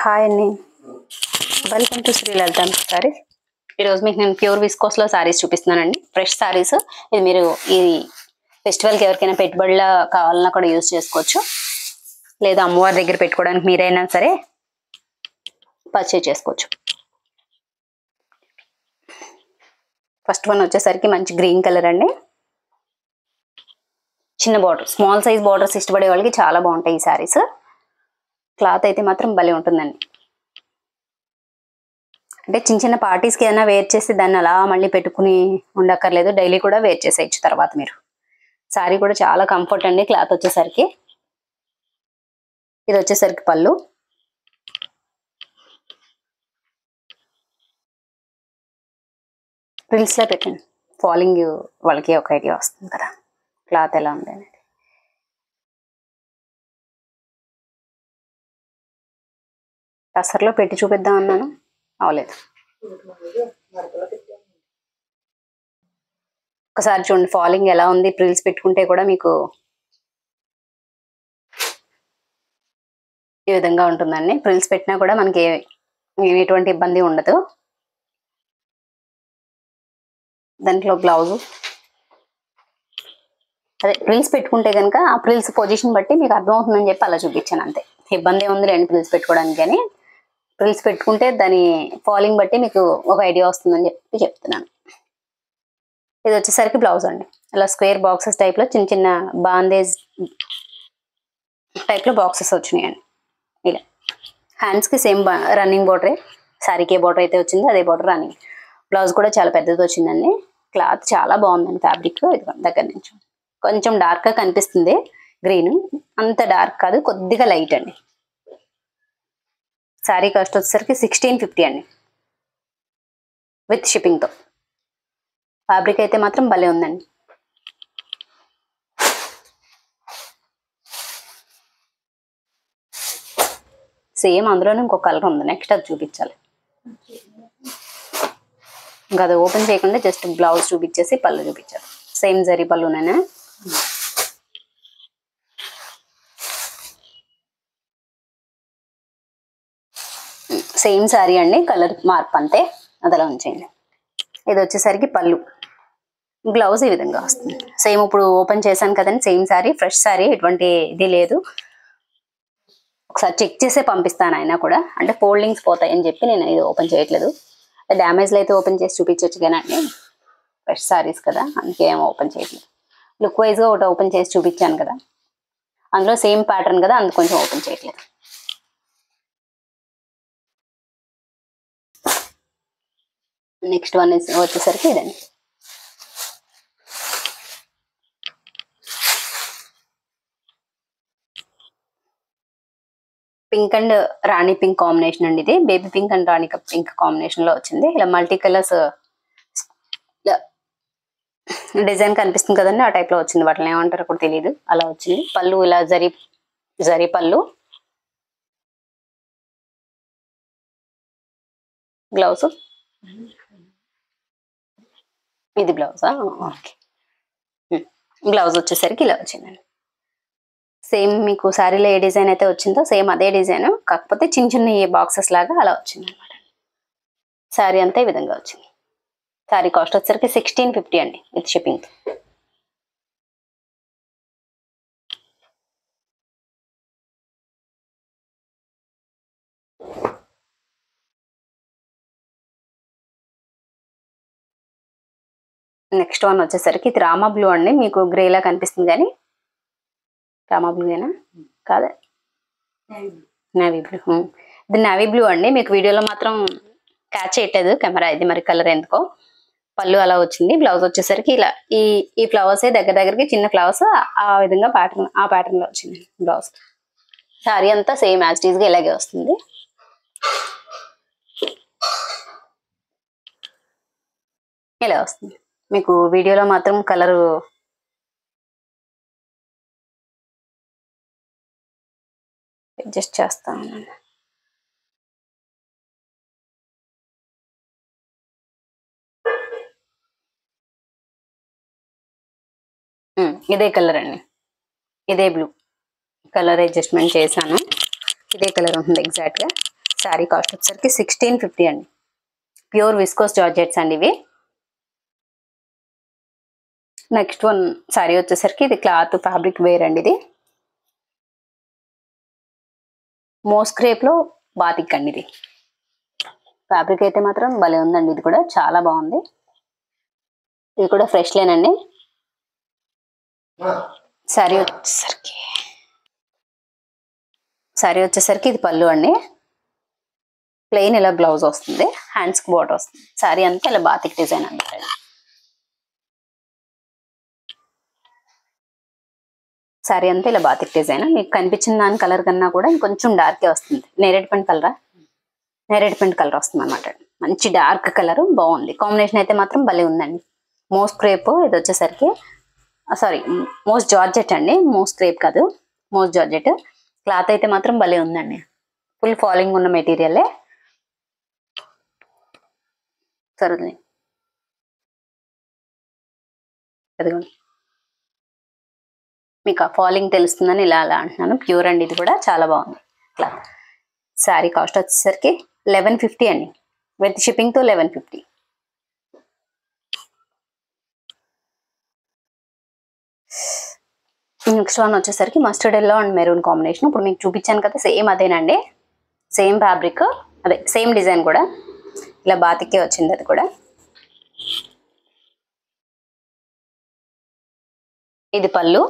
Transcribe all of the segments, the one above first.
Hi అండి, welcome to Shri లలిత సారీస్. ఈరోజు మీకు నేను ప్యూర్ విస్కోస్లో సారీస్ చూపిస్తున్నానండి. ఫ్రెష్ సారీస్. ఇది మీరు ఈ ఫెస్టివల్కి ఎవరికైనా పెట్టుబడిలా కావాలన్నా కూడా యూజ్ చేసుకోవచ్చు, లేదా అమ్మవారి దగ్గర పెట్టుకోవడానికి మీరైనా సరే పర్చేజ్ చేసుకోవచ్చు. ఫస్ట్ వన్ వచ్చేసరికి మంచి గ్రీన్ కలర్ అండి. చిన్న బార్డర్, స్మాల్ సైజ్ బార్డర్స్ ఇష్టపడే వాళ్ళకి చాలా బాగుంటాయి ఈ సారీస్. క్లాత్ అయితే మాత్రం భలే ఉంటుందండి. అంటే చిన్న చిన్న పార్టీస్కి ఏదైనా వేర్ చేసి దాన్ని అలా మళ్ళీ పెట్టుకుని ఉండక్కర్లేదు, డైలీ కూడా వేర్ చేసేయచ్చు తర్వాత మీరు. సారీ కూడా చాలా కంఫర్ట్ అండి. క్లాత్ వచ్చేసరికి ఇది వచ్చేసరికి పళ్ళు, ప్రిల్స్లో పెట్టండి. ఫాలింగ్ వాళ్ళకి ఒక ఐడియా వస్తుంది కదా క్లాత్ ఎలా ఉంది అనేది. టసర్లో పెట్టి చూపిద్దాం అన్నాను, అవలేదు. ఒకసారి చూడండి ఫాలింగ్ ఎలా ఉంది. ప్రిల్స్ పెట్టుకుంటే కూడా మీకు ఈ విధంగా ఉంటుందండి. ప్రిల్స్ పెట్టినా కూడా మనకి ఎటువంటి ఇబ్బంది ఉండదు. దాంట్లో బ్లౌజు అదే ప్రిల్స్ పెట్టుకుంటే కనుక ఆ ప్రిల్స్ పొజిషన్ బట్టి మీకు అర్థమవుతుందని చెప్పి అలా చూపించాను అంతే. ఇబ్బంది ఉంది రెండు ప్రిల్స్ పెట్టుకోవడానికి, కానీ ప్రిల్స్ పెట్టుకుంటే దాని ఫాలింగ్ బట్టి మీకు ఒక ఐడియా వస్తుందని చెప్పి చెప్తున్నాను. ఇది వచ్చేసరికి బ్లౌజ్ అండి. ఇలా స్క్వేర్ బాక్సెస్ టైప్లో చిన్న చిన్న బాందేజ్ టైప్లో బాక్సెస్ వచ్చినాయండి. ఇలా హ్యాండ్స్కి సేమ్ రన్నింగ్ బార్డరే, శారీకి ఏ బార్డర్ అయితే వచ్చిందో అదే బార్డర్ రన్నింగ్. బ్లౌజ్ కూడా చాలా పెద్దది వచ్చిందండి. క్లాత్ చాలా బాగుందండి. ఫ్యాబ్రిక్ ఇది దగ్గర నుంచి కొంచెం డార్క్గా కనిపిస్తుంది గ్రీన్, అంత డార్క్ కాదు, కొద్దిగా లైట్ అండి. శారీ కాస్ట్ వచ్చేసరికి 1650 అండి విత్ షిప్పింగ్తో. ఫ్యాబ్రిక్ అయితే మాత్రం భలే ఉందండి. సేమ్ అందులోనే ఇంకొక కలర్ ఉంది, నెక్స్ట్ అది చూపించాలి. ఇంకా అది ఓపెన్ చేయకుండా జస్ట్ బ్లౌజ్ చూపించేసి పళ్ళు చూపించాలి. సేమ్ జరీ పళ్ళునేనా. సేమ్ శారీ అండి, కలర్ మార్పు అంతే, అదలా ఉంచేయండి. ఇది వచ్చేసరికి పళ్ళు, బ్లౌజ్ ఈ విధంగా వస్తుంది. సేమ్ ఇప్పుడు ఓపెన్ చేశాను కదండి, సేమ్ శారీ, ఫ్రెష్ శారీ, ఎటువంటి ఇది లేదు. ఒకసారి చెక్ చేసే పంపిస్తాను అయినా కూడా, అంటే ఫోల్డింగ్స్ పోతాయని చెప్పి నేను ఇది ఓపెన్ చేయట్లేదు. డ్యామేజ్లు అయితే ఓపెన్ చేసి చూపించవచ్చు కానీ అండి, ఫ్రెష్ శారీస్ కదా అందుకే ఏం ఓపెన్ చేయట్లేదు. లుక్ వైజ్గా ఒకటి ఓపెన్ చేసి చూపించాను కదా, అందులో సేమ్ ప్యాటర్న్ కదా అందుకు కొంచెం ఓపెన్ చేయట్లేదు. నెక్స్ట్ వన్ వచ్చేసరికి ఇదండి. Pink and Rani pink combination అండి. ఇది baby pink and Rani pink combination లో వచ్చింది. ఇలా మల్టీ కలర్స్ డిజైన్ కనిపిస్తుంది కదండి, ఆ టైప్ లో వచ్చింది. వాటిని ఏమంటారో కూడా తెలియదు, అలా వచ్చింది. పళ్ళు ఇలా జరీ పళ్ళు, బ్లౌజ్ ఇది బ్లౌజా, ఓకే. బ్లౌజ్ వచ్చేసరికి ఇలా వచ్చిందండి. సేమ్ మీకు శారీలో ఏ డిజైన్ అయితే వచ్చిందో సేమ్ అదే డిజైన్, కాకపోతే చిన్న చిన్న బాక్సెస్ లాగా అలా వచ్చింది అనమాట. శారీ అంతా ఈ విధంగా వచ్చింది. శారీ కాస్ట్ వచ్చేసరికి 1650 అండి విత్ షిప్పింగ్. నెక్స్ట్ వన్ వచ్చేసరికి ఇది రామా బ్లూ అండి. మీకు గ్రేలా కనిపిస్తుంది కానీ రామా బ్లూనా కాదా, నేవీ బ్లూ. ఇది నేవీ బ్లూ అండి. మీకు వీడియోలో మాత్రం క్యాచ్ చేయట్లేదు కెమెరా, ఇది మరి కలర్ ఎందుకో. పళ్ళు అలా వచ్చింది. బ్లౌజ్ వచ్చేసరికి ఇలా ఈ ఫ్లవర్సే దగ్గరికి చిన్న ఫ్లవర్స్ ఆ విధంగా ప్యాటర్న్, ఆ ప్యాటర్న్ లో వచ్చింది బ్లౌజ్. శారీ అంతా సేమ్ యాజ్ టీజ్ గా ఇలాగే వస్తుంది. ఇలా వస్తుంది. మీకు వీడియోలో మాత్రం కలరు అడ్జస్ట్ చేస్తాను. ఇదే కలర్ అండి, ఇదే బ్లూ కలర్ అడ్జస్ట్మెంట్ చేశాను. ఇదే కలర్ ఉంటుంది ఎగ్జాక్ట్గా. శారీ కాస్ట్ వచ్చేసరికి 1650 అండి. ప్యూర్ విస్కోస్ జార్జెట్స్ అండి ఇవి. నెక్స్ట్ వన్ శారీ వచ్చేసరికి ఇది క్లాత్ ఫ్యాబ్రిక్ వేర్ అండి. ఇది మోస్ క్రేప్ లో బాతిక్ అండి. ఇది ఫ్యాబ్రిక్ అయితే మాత్రం భలే ఉందండి. ఇది కూడా చాలా బాగుంది. ఇది కూడా ఫ్రెష్ లేనండి. శారీ వచ్చేసరికి ఇది పళ్ళు అండి. ప్లెయిన్ ఇలా బ్లౌజ్ వస్తుంది, హ్యాండ్స్ కి బోర్డర్ వస్తుంది. శారీ అంతా ఇలా బాతిక్ డిజైన్ అనమాట. శారీ అంతా ఇలా బాతిక్ డిజైన్. మీకు కనిపించిన దాని కలర్ కన్నా కూడా ఇంకొంచెం డార్కే వస్తుంది. నేరేడ్ పింట్ కలర్ వస్తుంది అనమాట. మంచి డార్క్ కలర్ బాగుంది. కాంబినేషన్ అయితే మాత్రం భలే ఉందండి. మోస్ క్రేప్ ఇది వచ్చేసరికి మోస్ జార్జెట్ అండి. మోస్ క్రేప్ కాదు, మోస్ జార్జెట్. క్లాత్ అయితే మాత్రం భలే ఉందండి. ఫుల్ ఫాలింగ్ ఉన్న మెటీరియలే. సరే అదిగోండి, మీకు ఆ ఫాలింగ్ తెలుస్తుందని ఇలా అలా అంటున్నాను. ప్యూర్ అండి. ఇది కూడా చాలా బాగుంది క్లాత్. శారీ కాస్ట్ వచ్చేసరికి 1150 అండి. విత్ షిప్పింగ్ తో 1150. నెక్స్ట్ వన్ వచ్చేసరికి mustard yellow and maroon combination. ఇప్పుడు మీకు చూపించాను కదా, సేమ్ అదేనండి. సేమ్ ఫ్యాబ్రిక్, అదే సేమ్ డిజైన్ కూడా ఇలా బాతికే వచ్చింది. అది కూడా ఇది పళ్ళు.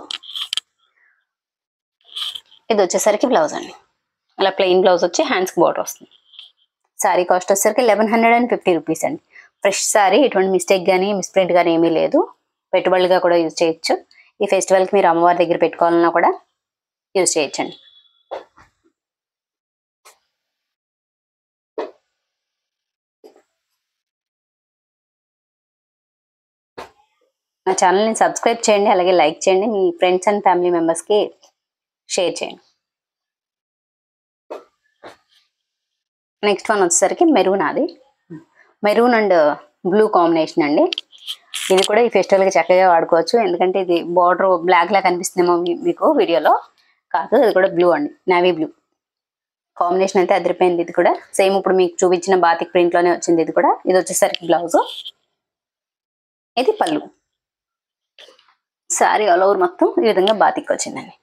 ఇది వచ్చేసరికి బ్లౌజ్ అండి. అలా ప్లెయిన్ బ్లౌజ్ వచ్చి హ్యాండ్స్కి బోర్డర్ వస్తుంది. శారీ కాస్ట్ వచ్చేసరికి 1150 రూపీస్ అండి. ఫ్రెష్ శారీ, ఎటువంటి మిస్టేక్ కానీ మిస్ప్రింట్ కానీ ఏమీ లేదు. పెట్టుబడులుగా కూడా యూజ్ చేయొచ్చు. ఈ ఫెస్టివల్కి మీరు అమ్మవారి దగ్గర పెట్టుకోవాలన్నా కూడా యూజ్ చేయొచ్చండి. నా ఛానల్ని సబ్స్క్రైబ్ చేయండి, అలాగే లైక్ చేయండి. మీ ఫ్రెండ్స్ అండ్ ఫ్యామిలీ మెంబర్స్కి షేర్ చేయండి. నెక్స్ట్ వన్ వచ్చేసరికి మెరూన్. అది మెరూన్ అండ్ బ్లూ కాంబినేషన్ అండి. ఇది కూడా ఈ ఫెస్టివల్కి చక్కగా వాడుకోవచ్చు. ఎందుకంటే ఇది బార్డర్ బ్లాక్ లా కనిపిస్తుందేమో మీకు వీడియోలో, కాదు ఇది కూడా బ్లూ అండి. నేవీ బ్లూ కాంబినేషన్ అయితే అదిరిపోయింది. ఇది కూడా సేమ్ ఇప్పుడు మీకు చూపించిన బాతిక్ ప్రింట్ లోనే వచ్చింది. ఇది కూడా ఇది వచ్చేసరికి బ్లౌజ్, ఇది పళ్ళు. శారీ ఆల్ ఓవర్ మొత్తం ఈ విధంగా బాతిక్ వచ్చిందండి.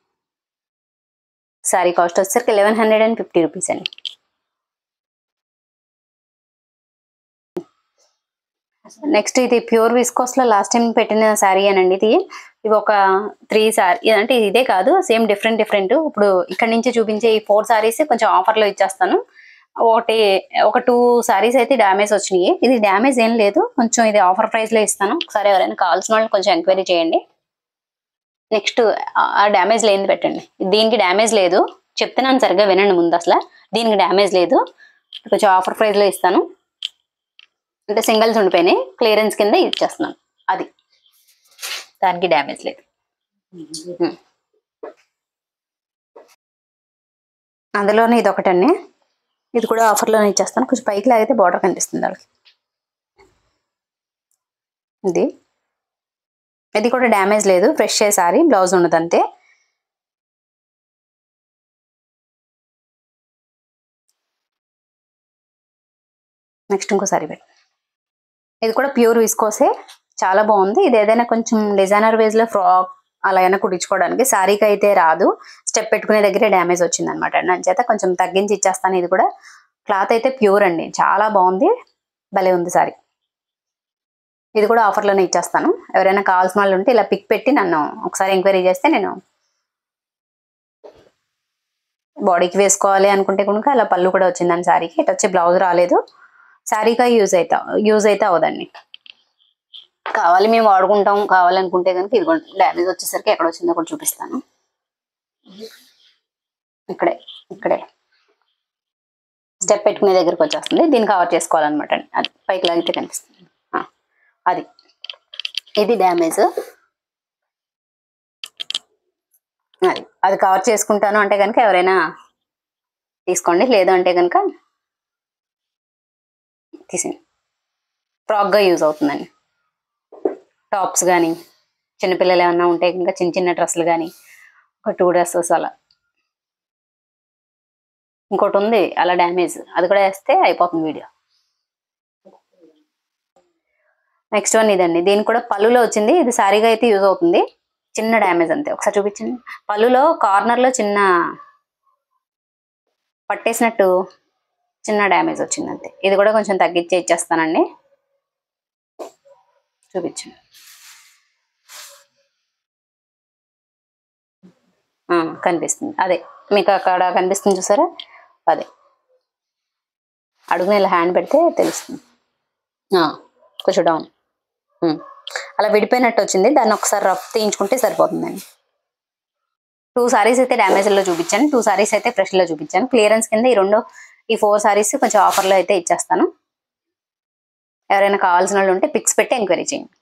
శారీ కాస్ట్ వచ్చేసరికి 1150 రూపీస్ అండి. నెక్స్ట్ ఇది ప్యూర్ విస్కోస్ లో లాస్ట్ టైం పెట్టిన శారీ అనండి. ఇది ఒక 3 శారీ అంటే ఇదే కాదు, సేమ్ డిఫరెంట్. ఇప్పుడు ఇక్కడ నుంచి చూపించే ఈ 4 శారీస్ కొంచెం ఆఫర్ లో ఇచ్చేస్తాను. ఒక 2 శారీస్ అయితే డ్యామేజ్ వచ్చినాయి. ఇది డ్యామేజ్ ఏం లేదు, కొంచెం ఇది ఆఫర్ ప్రైస్ లో ఇస్తాను. ఒకసారి ఎవరైనా కావాల్సిన వాళ్ళు కొంచెం ఎంక్వైరీ చేయండి. నెక్స్ట్ ఆ డ్యామేజ్ లేనిది పెట్టండి. దీనికి డ్యామేజ్ లేదు, చెప్తున్నాను సరిగ్గా వినండి ముందు. అసలు దీనికి డ్యామేజ్ లేదు, కొంచెం ఆఫర్ ప్రైస్ లో ఇస్తాను. అంటే సింగిల్స్ ఉండిపోయినాయి, క్లియరెన్స్ కింద ఇచ్చేస్తున్నాను. అది దానికి డ్యామేజ్ లేదు. అందులోనే ఇది ఒకటండి, ఇది కూడా ఆఫర్లోనే ఇచ్చేస్తాను. కొంచెం పైకి లాగితే బార్డర్ కనిపిస్తుంది వాళ్ళకి. ఇది కూడా డ్యామేజ్ లేదు, ఫ్రెష్ సారీ, బ్లౌజ్ ఉన్నది అంతే. నెక్స్ట్ ఇంకోసారి పెట్టి, ఇది కూడా ప్యూర్ విస్కోసే, చాలా బాగుంది. ఇది ఏదైనా కొంచెం డిజైనర్ వేజ్ లో ఫ్రాక్ అలా అయినా కుట్టించుకోవడానికి. శారీకి అయితే రాదు, స్టెప్ పెట్టుకునే దగ్గరే డ్యామేజ్ వచ్చింది అనమాట. దాని చేత కొంచెం తగ్గించి ఇచ్చేస్తాను. ఇది కూడా క్లాత్ అయితే ప్యూర్ అండి, చాలా బాగుంది, భలే ఉంది సారీ. ఇది కూడా ఆఫర్లోనే ఇచ్చేస్తాను. ఎవరైనా కావాల్సిన వాళ్ళు ఉంటే ఇలా పిక్ పెట్టి నన్ను ఒకసారి ఎంక్వైరీ చేస్తే, నేను బాడీకి వేసుకోవాలి అనుకుంటే కనుక అలా పళ్ళు కూడా వచ్చిందని శారీకి. ఇటు వచ్చి బ్లౌజ్ రాలేదు. శారీగా యూజ్ అయితే అవదండి. కావాలి మేము వాడుకుంటాం కావాలనుకుంటే కనుక ఇది డ్యామేజ్ వచ్చేసరికి ఎక్కడ వచ్చిందో కూడా చూపిస్తాను. ఇక్కడే స్టెప్ పెట్టుకునే దగ్గరకు వచ్చేస్తుంది. దీన్ని కవర్ చేసుకోవాలన్నమాట. అది పైకి లాగితే కనిపిస్తుంది. ఇది డ్యామేజ్, అది కవర్ చేసుకుంటాను అంటే కనుక ఎవరైనా తీసుకోండి, లేదు అంటే కనుక తీసేయండి. ఫ్రాక్గా యూజ్ అవుతుందండి. టాప్స్ కానీ, చిన్నపిల్లలు ఏమన్నా ఉంటే ఇంకా చిన్న డ్రెస్సులు కానీ, ఒక 2 డ్రెస్సెస్ అలా ఇంకోటి ఉంది అలా డ్యామేజ్, అది కూడా వేస్తే అయిపోతుంది వీడియో. నెక్స్ట్ వన్ ఇదండి, దీని కూడా పళ్ళులో వచ్చింది, ఇది శారీగా అయితే యూజ్ అవుతుంది. చిన్న డ్యామేజ్ అంతే, ఒకసారి చూపించండి. పళ్ళులో కార్నర్లో చిన్న పట్టేసినట్టు చిన్న డ్యామేజ్ వచ్చింది అంతే. ఇది కూడా కొంచెం తగ్గించి ఇచ్చేస్తానండి, చూపించండి. కనిపిస్తుంది, అదే మీకు అక్కడ కనిపిస్తుంది చూసారా, అదే అడుగున ఇలా హ్యాండ్ పెడితే తెలుస్తుంది. కొంచెం డౌన్ అలా విడిపోయినట్టు వచ్చింది, దాన్ని ఒకసారి రఫ్ తీయించుకుంటే సరిపోతుందండి. 2 సారీస్ అయితే డ్యామేజ్లో చూపించాను, 2 సారీస్ అయితే ఫ్రెష్లో చూపించాను. క్లియరెన్స్ కింద ఈ 4 సారీస్ కొంచెం ఆఫర్లో అయితే ఇచ్చేస్తాను. ఎవరైనా కావాల్సిన వాళ్ళు ఉంటే పిక్స్ పెట్టి ఎంక్వైరీ చేయండి.